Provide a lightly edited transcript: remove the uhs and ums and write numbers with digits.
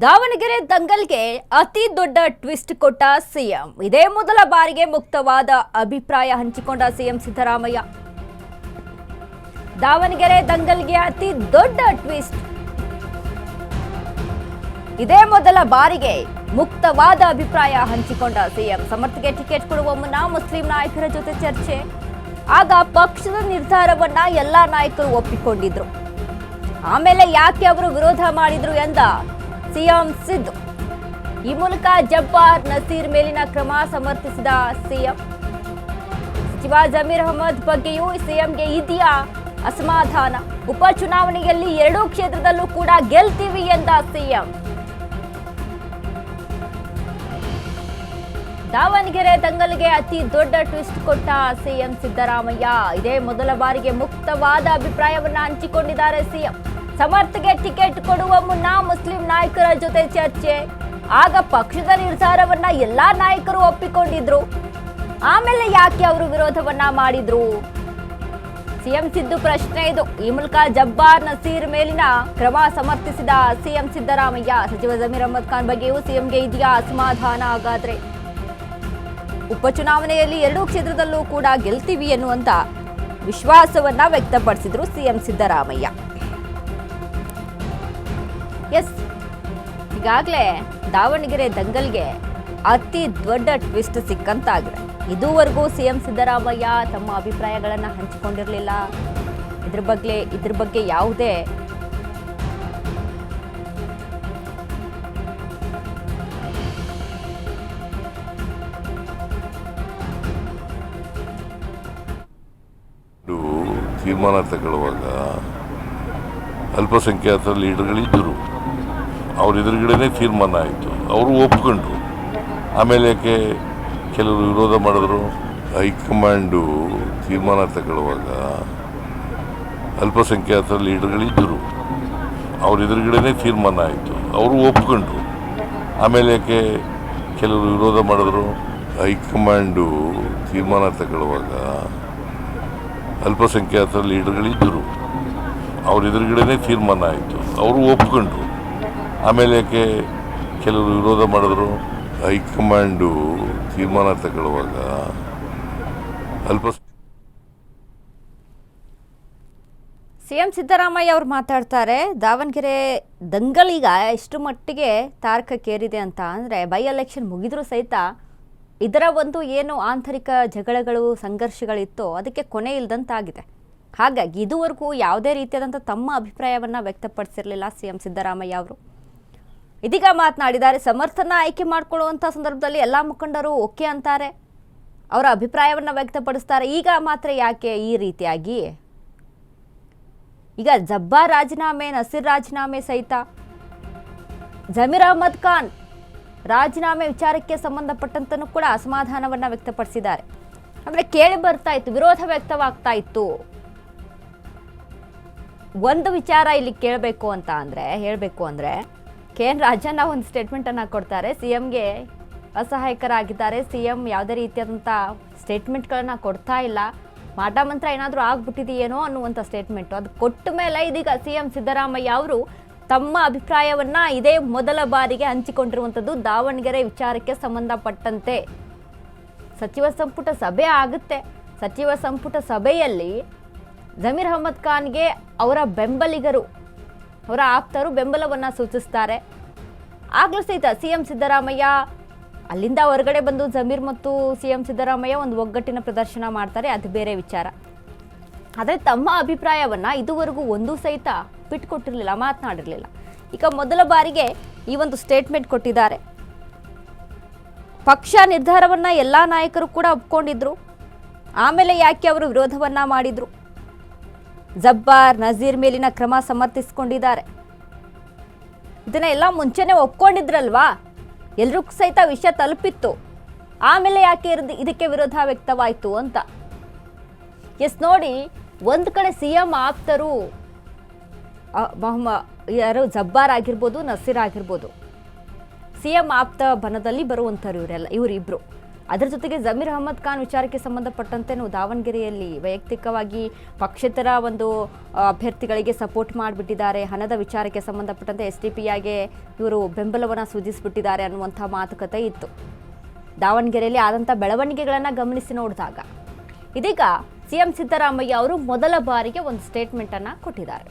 ದಾವಣಗೆರೆ ದಂಗಲ್ಗೆ ಅತಿ ದೊಡ್ಡ ಟ್ವಿಸ್ಟ್ ಕೊಟ್ಟ ಸಿಎಂ. ಇದೇ ಮೊದಲ ಬಾರಿಗೆ ಮುಕ್ತವಾದ ಅಭಿಪ್ರಾಯ ಹಂಚಿಕೊಂಡ ಸಿಎಂ ಸಿದ್ದರಾಮಯ್ಯ. ದಾವಣಗೆರೆ ದಂಗಲ್ಗೆ ಅತಿ ದೊಡ್ಡ ಟ್ವಿಸ್ಟ್. ಇದೇ ಮೊದಲ ಬಾರಿಗೆ ಮುಕ್ತವಾದ ಅಭಿಪ್ರಾಯ ಹಂಚಿಕೊಂಡ ಸಿಎಂ. ಸಮರ್ಥಗೆ ಟಿಕೆಟ್ ಕೊಡುವ ಮುನ್ನ ಮುಸ್ಲಿಂ ನಾಯಕರ ಜೊತೆ ಚರ್ಚೆ. ಆಗ ಪಕ್ಷದ ನಿರ್ಧಾರವನ್ನ ಎಲ್ಲಾ ನಾಯಕರು ಒಪ್ಪಿಕೊಂಡಿದ್ರು. ಆಮೇಲೆ ಯಾಕೆ ಅವರು ವಿರೋಧ ಮಾಡಿದ್ರು ಎಂದ ಸಿಎಂ ಸಿದ್ದು. ಈ ಮೂಲಕ ಜಬ್ಬಾರ್ ನಸೀರ್ ಮೇಲಿನ ಕ್ರಮ ಸಮರ್ಥಿಸಿದ ಸಿಎಂ. ಸಚಿವ ಜಮೀರ್ ಅಹಮದ್ ಬಗ್ಗೆಯೂ ಸಿಎಂಗೆ ಇದೆಯಾ ಅಸಮಾಧಾನ? ಉಪಚುನಾವಣೆಯಲ್ಲಿ ಎರಡೂ ಕ್ಷೇತ್ರದಲ್ಲೂ ಕೂಡ ಗೆಲ್ತೀವಿ ಎಂದ ಸಿಎಂ. ದಾವಣಗೆರೆ ದಂಗಲ್ಗೆ ಅತಿ ದೊಡ್ಡ ಟ್ವಿಸ್ಟ್ ಕೊಟ್ಟ ಸಿಎಂ ಸಿದ್ದರಾಮಯ್ಯ. ಇದೇ ಮೊದಲ ಬಾರಿಗೆ ಮುಕ್ತವಾದ ಅಭಿಪ್ರಾಯವನ್ನ ಹಂಚಿಕೊಂಡಿದ್ದಾರೆ ಸಿಎಂ. ಸಮರ್ಥಗೆ ಟಿಕೆಟ್ ಕೊಡುವ ಮುನ್ನ ಮುಸ್ಲಿಂ ನಾಯಕರ ಜೊತೆ ಚರ್ಚೆ. ಆಗ ಪಕ್ಷದ ನಿರ್ಧಾರವನ್ನ ಎಲ್ಲಾ ನಾಯಕರು ಒಪ್ಪಿಕೊಂಡಿದ್ರು. ಆಮೇಲೆ ಯಾಕೆ ಅವರು ವಿರೋಧವನ್ನ ಮಾಡಿದ್ರು? ಸಿಎಂ ಸಿದ್ದು ಪ್ರಶ್ನೆ ಇದು. ಈ ಮೂಲಕ ಜಬ್ಬಾರ್ ನಸೀರ್ ಮೇಲಿನ ಕ್ರಮ ಸಮರ್ಥಿಸಿದ ಸಿಎಂ ಸಿದ್ದರಾಮಯ್ಯ. ಸಚಿವ ಜಮೀರ್ ಅಹಮದ್ ಖಾನ್ ಬಗ್ಗೆಯೂ ಸಿಎಂಗೆ ಇದೆಯಾ ಅಸಮಾಧಾನ? ಹಾಗಾದ್ರೆ ಉಪಚುನಾವಣೆಯಲ್ಲಿ ಎರಡೂ ಕ್ಷೇತ್ರದಲ್ಲೂ ಕೂಡ ಗೆಲ್ತೀವಿ ಎನ್ನುವಂತ ವಿಶ್ವಾಸವನ್ನ ವ್ಯಕ್ತಪಡಿಸಿದ್ರು ಸಿಎಂ ಸಿದ್ದರಾಮಯ್ಯ. ಎಸ್, ಈಗಾಗಲೇ ದಾವಣಗೆರೆ ದಂಗಲ್ಗೆ ಅತಿ ದೊಡ್ಡ ಟ್ವಿಸ್ಟ್ ಸಿಕ್ಕಂತಾಗಿದೆ. ಇದುವರೆಗೂ ಸಿಎಂ ಸಿದ್ದರಾಮಯ್ಯ ತಮ್ಮ ಅಭಿಪ್ರಾಯಗಳನ್ನು ಹಂಚಿಕೊಂಡಿರಲಿಲ್ಲ. ಇದ್ರ ಬಗ್ಗೆ ಯಾವುದೇ ತೀರ್ಮಾನ ತಗೊಳ್ಳುವಾಗ ಅಲ್ಪಸಂಖ್ಯಾತರ ಲೀಡರ್ಗಳಿದ್ದರು. ಅವ್ರ ಎದುರುಗಡೆನೇ ತೀರ್ಮಾನ ಆಯಿತು, ಅವರು ಒಪ್ಕೊಂಡ್ರು. ಆಮೇಲೆ ಯಾಕೆ ಕೆಲವರು ವಿರೋಧ ಮಾಡಿದ್ರು? ಹೈಕಮಾಂಡು ತೀರ್ಮಾನ ತಗೊಳ್ಳುವಾಗ ಅಲ್ಪಸಂಖ್ಯಾತರ ಲೀಡರ್ಗಳಿದ್ದರು. ಅವ್ರ ಎದುರುಗಡೆನೇ ತೀರ್ಮಾನ ಆಯಿತು, ಅವರು ಒಪ್ಕೊಂಡ್ರು. ಆಮೇಲೆ ಯಾಕೆ ಕೆಲವರು ವಿರೋಧ ಮಾಡಿದ್ರು? ಹೈಕಮಾಂಡು ತೀರ್ಮಾನ ತಗೊಳ್ಳುವಾಗ ಅಲ್ಪಸಂಖ್ಯಾತರ ಲೀಡರ್ಗಳಿದ್ದರು. ಅವ್ರ ಎದುರುಗಡೆನೇ ತೀರ್ಮಾನ ಆಯಿತು, ಅವರು ಒಪ್ಕೊಂಡ್ರು. ಆಮೇಲೆ ಯಾಕೆ ಕೆಲವರು ವಿರೋಧ ಮಾಡಿದ್ರು? ಹೈಕಮಾಂಡು ತೀರ್ಮಾನ ತಗೊಳ್ಳುವಾಗ ಸಿಎಂ ಸಿದ್ದರಾಮಯ್ಯ ಅವರು ಮಾತಾಡ್ತಾರೆ. ದಾವಣಗೆರೆ ದಂಗಲ್ ಈಗ ಎಷ್ಟು ಮಟ್ಟಿಗೆ ತಾರಕಕ್ಕೇರಿದೆ ಅಂತ ಅಂದರೆ, ಬೈ ಎಲೆಕ್ಷನ್ ಮುಗಿದ್ರೂ ಸಹಿತ ಇದರ ಒಂದು ಏನು ಆಂತರಿಕ ಜಗಳಗಳು ಸಂಘರ್ಷಗಳಿತ್ತೋ ಅದಕ್ಕೆ ಕೊನೆ ಇಲ್ದಂತಾಗಿದೆ. ಹಾಗಾಗಿ ಇದುವರೆಗೂ ಯಾವುದೇ ರೀತಿಯಾದಂಥ ತಮ್ಮ ಅಭಿಪ್ರಾಯವನ್ನು ವ್ಯಕ್ತಪಡಿಸಿರಲಿಲ್ಲ ಸಿಎಂ ಸಿದ್ದರಾಮಯ್ಯ ಅವರು. ಇದೀಗ ಮಾತನಾಡಿದ್ದಾರೆ. ಸಮರ್ಥನ ಆಯ್ಕೆ ಮಾಡಿಕೊಳ್ಳುವಂಥ ಸಂದರ್ಭದಲ್ಲಿ ಎಲ್ಲ ಮುಖಂಡರು ಓಕೆ ಅಂತಾರೆ, ಅವರ ಅಭಿಪ್ರಾಯವನ್ನು ವ್ಯಕ್ತಪಡಿಸ್ತಾರೆ. ಈಗ ಮಾತ್ರ ಯಾಕೆ ಈ ರೀತಿಯಾಗಿ? ಈಗ ಜಬ್ಬಾರ್ ರಾಜೀನಾಮೆ, ನಸೀರ್ ರಾಜೀನಾಮೆ ಸಹಿತ ಜಮೀರ್ ಅಹಮದ್ ಖಾನ್ ರಾಜೀನಾಮೆ ವಿಚಾರಕ್ಕೆ ಸಂಬಂಧಪಟ್ಟಂತನೂ ಕೂಡ ಅಸಮಾಧಾನವನ್ನ ವ್ಯಕ್ತಪಡಿಸಿದ್ದಾರೆ. ಅಂದ್ರೆ ಕೇಳಿ ಬರ್ತಾ ಇತ್ತು, ವಿರೋಧ ವ್ಯಕ್ತವಾಗ್ತಾ ಇತ್ತು. ಒಂದು ವಿಚಾರ ಇಲ್ಲಿ ಹೇಳಬೇಕು ಅಂದ್ರೆ KN ರಾಜಣ್ಣ ಒಂದು ಸ್ಟೇಟ್ಮೆಂಟ್ ಅನ್ನ ಕೊಡ್ತಾರೆ. ಸಿಎಂಗೆ ಅಸಹಾಯಕರಾಗಿದ್ದಾರೆ. ಸಿಎಂ ಯಾವುದೇ ರೀತಿಯಾದಂಥ ಸ್ಟೇಟ್ಮೆಂಟ್ಗಳನ್ನ ಕೊಡ್ತಾ ಇಲ್ಲ, ಮಾಟ ಮಂತ್ರ ಏನಾದರೂ ಆಗ್ಬಿಟ್ಟಿದೆಯೇನೋ ಅನ್ನುವಂಥ ಸ್ಟೇಟ್ಮೆಂಟು. ಅದು ಕೊಟ್ಟ ಮೇಲೆ ಇದೀಗ ಸಿಎಂ ಸಿದ್ದರಾಮಯ್ಯ ಅವರು ತಮ್ಮ ಅಭಿಪ್ರಾಯವನ್ನ ಇದೇ ಮೊದಲ ಬಾರಿಗೆ ಹಂಚಿಕೊಂಡಿರುವಂಥದ್ದು. ದಾವಣಗೆರೆ ವಿಚಾರಕ್ಕೆ ಸಂಬಂಧಪಟ್ಟಂತೆ ಸಚಿವ ಸಂಪುಟ ಸಭೆ ಆಗುತ್ತೆ. ಸಚಿವ ಸಂಪುಟ ಸಭೆಯಲ್ಲಿ ಜಮೀರ್ ಅಹಮದ್ ಖಾನ್ಗೆ ಅವರ ಬೆಂಬಲಿಗರು, ಅವರ ಆಪ್ತರು ಬೆಂಬಲವನ್ನು ಸೂಚಿಸ್ತಾರೆ. ಆಗಲೂ ಸಹಿತ ಸಿಎಂ ಸಿದ್ದರಾಮಯ್ಯ ಅಲ್ಲಿಂದ ಹೊರಗಡೆ ಬಂದು ಜಮೀರ್ ಮತ್ತು ಸಿಎಂ ಸಿದ್ದರಾಮಯ್ಯ ಒಂದು ಒಗ್ಗಟ್ಟಿನ ಪ್ರದರ್ಶನ ಮಾಡ್ತಾರೆ, ಅದು ಬೇರೆ ವಿಚಾರ. ಆದರೆ ತಮ್ಮ ಅಭಿಪ್ರಾಯವನ್ನ ಇದುವರೆಗೂ ಒಂದೂ ಸಹಿತ ಬಿಟ್ಕೊಟ್ಟಿರಲಿಲ್ಲ, ಮಾತನಾಡಿರಲಿಲ್ಲ. ಈಗ ಮೊದಲ ಬಾರಿಗೆ ಈ ಒಂದು ಸ್ಟೇಟ್ಮೆಂಟ್ ಕೊಟ್ಟಿದ್ದಾರೆ. ಪಕ್ಷ ನಿರ್ಧಾರವನ್ನ ಎಲ್ಲಾ ನಾಯಕರು ಕೂಡ ಒಪ್ಕೊಂಡಿದ್ರು. ಆಮೇಲೆ ಯಾಕೆ ಅವರು ವಿರೋಧವನ್ನ ಮಾಡಿದ್ರು? ಜಬ್ಬಾರ್ ನಸೀರ್ ಮೇಲಿನ ಕ್ರಮ ಸಮರ್ಥಿಸಿಕೊಂಡಿದ್ದಾರೆ. ಇದನ್ನ ಎಲ್ಲ ಮುಂಚೆನೆ ಒಪ್ಕೊಂಡಿದ್ರಲ್ವಾ, ಎಲ್ರಿಗೂ ಸಹಿತ ವಿಷಯ ತಲುಪಿತ್ತು. ಆಮೇಲೆ ಯಾಕೆ ಇದಕ್ಕೆ ವಿರೋಧ ವ್ಯಕ್ತವಾಯಿತು ಅಂತ. ಎಸ್ ನೋಡಿ, ಒಂದು ಕಡೆ ಸಿಎಂ ಆಪ್ತರು ಯಾರು ಜಬ್ಬಾರ್ ಆಗಿರ್ಬೋದು, ನಸೀರ್ ಆಗಿರ್ಬೋದು, ಸಿಎಂ ಆಪ್ತ ಬನದಲ್ಲಿ ಬರುವಂಥವ್ರು ಇವರಿಬ್ರು. ಅದರ ಜೊತೆಗೆ ಜಮೀರ್ ಅಹಮದ್ ಖಾನ್ ವಿಚಾರಕ್ಕೆ ಸಂಬಂಧಪಟ್ಟಂತೆ ದಾವಣಗೆರೆಯಲ್ಲಿ ವೈಯಕ್ತಿಕವಾಗಿ ಪಕ್ಷೇತರ ಒಂದು ಅಭ್ಯರ್ಥಿಗಳಿಗೆ ಸಪೋರ್ಟ್ ಮಾಡಿಬಿಟ್ಟಿದ್ದಾರೆ, ಹಣದ ವಿಚಾರಕ್ಕೆ ಸಂಬಂಧಪಟ್ಟಂತೆ SDPIಗೆ ಇವರು ಬೆಂಬಲವನ್ನು ಸೂಚಿಸಿಬಿಟ್ಟಿದ್ದಾರೆ ಅನ್ನುವಂಥ ಮಾತುಕತೆ ಇತ್ತು. ದಾವಣಗೆರೆಯಲ್ಲಿ ಆದಂಥ ಬೆಳವಣಿಗೆಗಳನ್ನು ಗಮನಿಸಿ ನೋಡಿದಾಗ ಇದೀಗ CM ಸಿದ್ದರಾಮಯ್ಯ ಅವರು ಮೊದಲ ಬಾರಿಗೆ ಒಂದು ಸ್ಟೇಟ್ಮೆಂಟನ್ನು ಕೊಟ್ಟಿದ್ದಾರೆ.